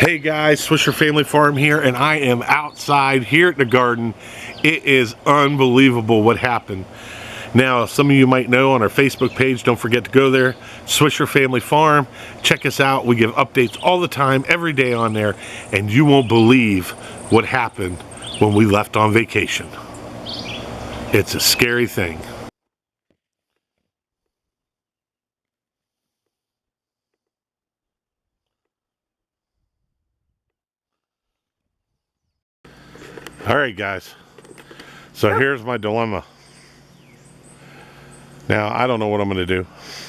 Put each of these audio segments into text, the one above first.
Hey guys, Swisher Family Farm here, and I am outside here at the garden. It is unbelievable what happened. Now, some of you might know on our Facebook page, don't forget to go there, Swisher Family Farm. Check us out. We give updates all the time, every day on there, and you won't believe what happened when we left on vacation. It's a scary thing. All right, guys. So here's my dilemma. Now, I don't know what I'm going to do.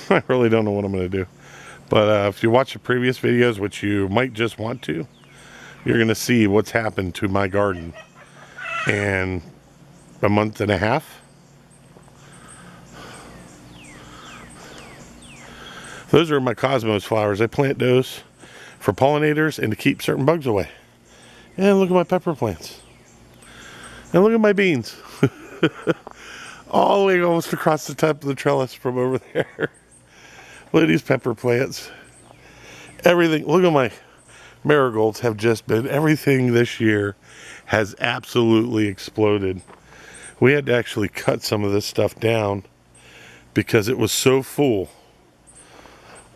I really don't know what I'm going to do. But if you watch the previous videos, which you might just want to, you're going to see what's happened to my garden in a month and a half. Those are my cosmos flowers. I plant those for pollinators and to keep certain bugs away. And look at my pepper plants. And look at my beans. All the way almost across the top of the trellis from over there. Look at these pepper plants. Everything. Look at my marigolds have just been, everything this year has absolutely exploded. We had to actually cut some of this stuff down because it was so full.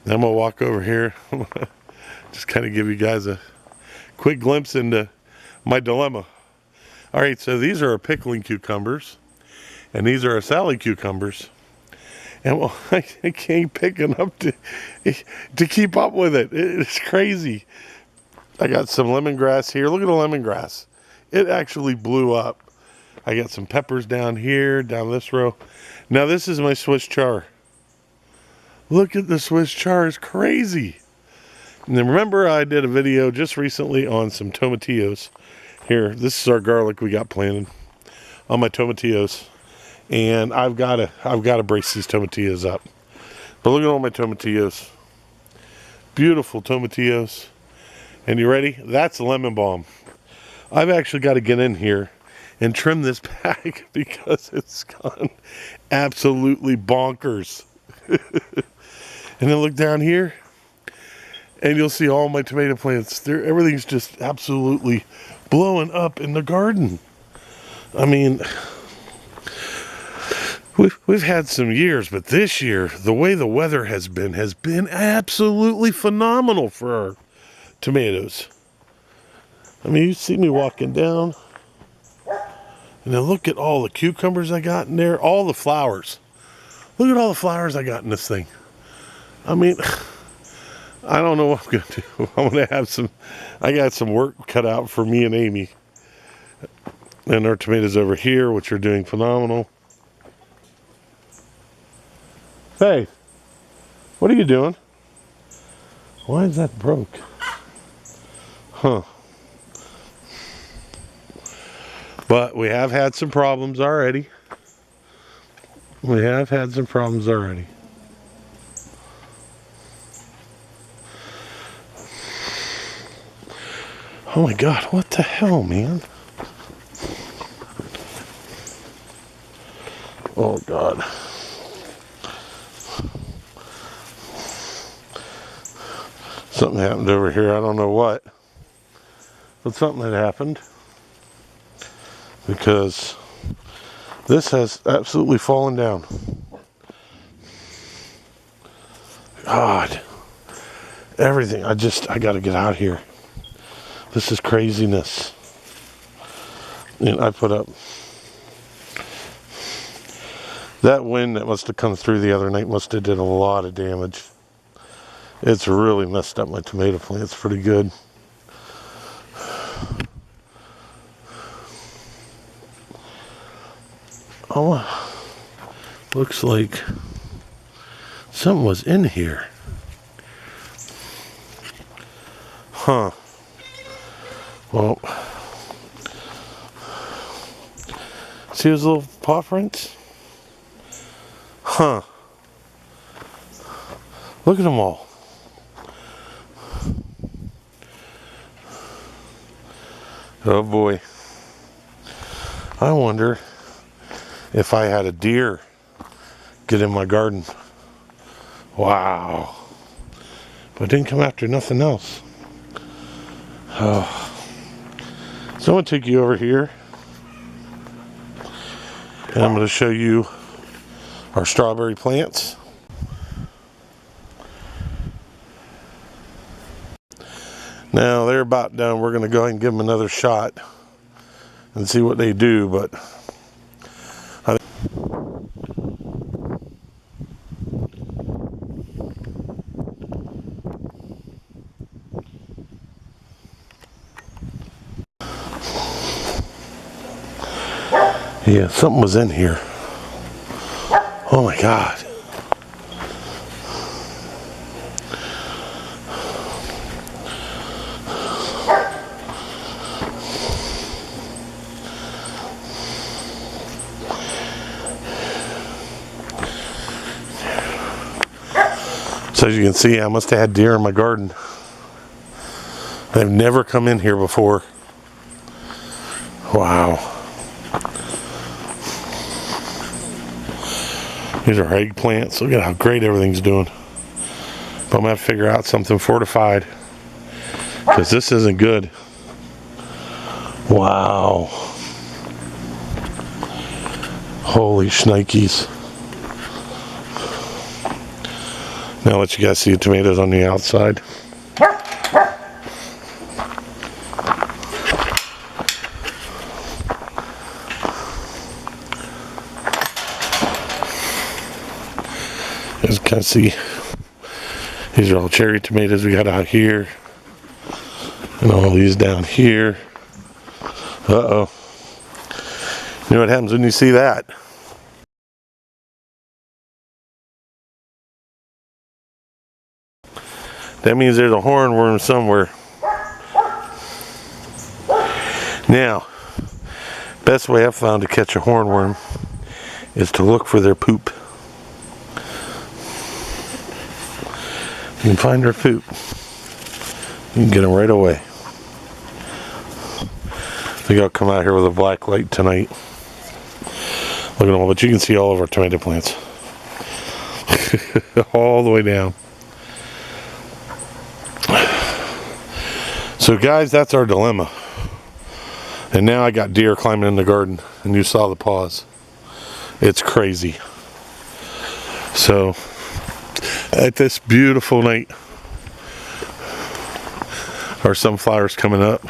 I'm gonna walk over here. Just kind of give you guys a quick glimpse into my dilemma. All right, so these are our pickling cucumbers, and these are our salad cucumbers. And well, I can't pick enough to keep up with it. It's crazy. I got some lemongrass here. Look at the lemongrass. It actually blew up. I got some peppers down here, down this row. Now this is my Swiss chard. Look at the Swiss chard. It's crazy. And then remember I did a video just recently on some tomatillos. Here, this is our garlic we got planted on my tomatillos. And I've got to brace these tomatillos up. But look at all my tomatillos. Beautiful tomatillos. And you ready? That's lemon balm. I've actually got to get in here and trim this back because it's gone absolutely bonkers. And then look down here and you'll see all my tomato plants. Everything's just absolutely blowing up in the garden. I mean, we've had some years, but this year, the way the weather has been absolutely phenomenal for our tomatoes. I mean, you see me walking down, and then look at all the cucumbers I got in there, all the flowers. Look at all the flowers I got in this thing. I mean, I don't know what I'm going to do. I'm going to have I got some work cut out for me and Amy. And our tomatoes over here, which are doing phenomenal. Hey, what are you doing? Why is that broke? Huh. But we have had some problems already. We have had some problems already. Oh my God, what the hell, man? Oh God. Something happened over here, I don't know what. But something had happened. Because this has absolutely fallen down. God. Everything. I got to get out of here. This is craziness. And I put up. That wind that must have come through the other night must have did a lot of damage. It's really messed up my tomato plants pretty good. Oh, looks like something was in here. Huh. Well, see those little paw prints? Huh. Look at them all. Oh boy. I wonder if I had a deer get in my garden. Wow. But it didn't come after nothing else. So I'm going to take you over here, and I'm going to show you our strawberry plants. Now they're about done. We're going to go ahead and give them another shot and see what they do, but yeah, something was in here. Oh my God. So as you can see, I must have had deer in my garden. They've never come in here before. Wow. These are eggplants. Look at how great everything's doing. But I'm going to have to figure out something fortified, because this isn't good. Wow. Holy shnikes. Now I'll let you guys see the tomatoes on the outside. As you can see, these are all cherry tomatoes we got out here, and all these down here. Uh-oh. You know what happens when you see that? That means there's a hornworm somewhere. Now, best way I've found to catch a hornworm is to look for their poop. You can find their poop, you can get them right away. I think I'll come out here with a black light tonight. Look at them, but you can see all of our tomato plants. All the way down. So guys, that's our dilemma. And now I got deer climbing in the garden, and you saw the paws. It's crazy. So, at this beautiful night, our sunflowers coming up.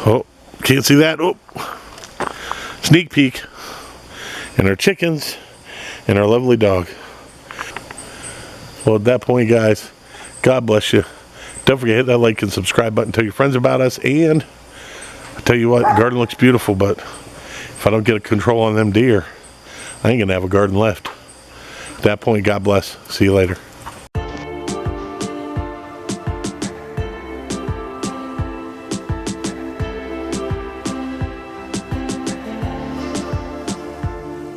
Oh, can't see that. Oh, sneak peek. And our chickens and our lovely dog. Well, at that point, guys, God bless you. Don't forget to hit that like and subscribe button. Tell your friends about us. And I tell you what, the garden looks beautiful, but if I don't get a control on them deer, I ain't going to have a garden left. At that point, God bless. See you later.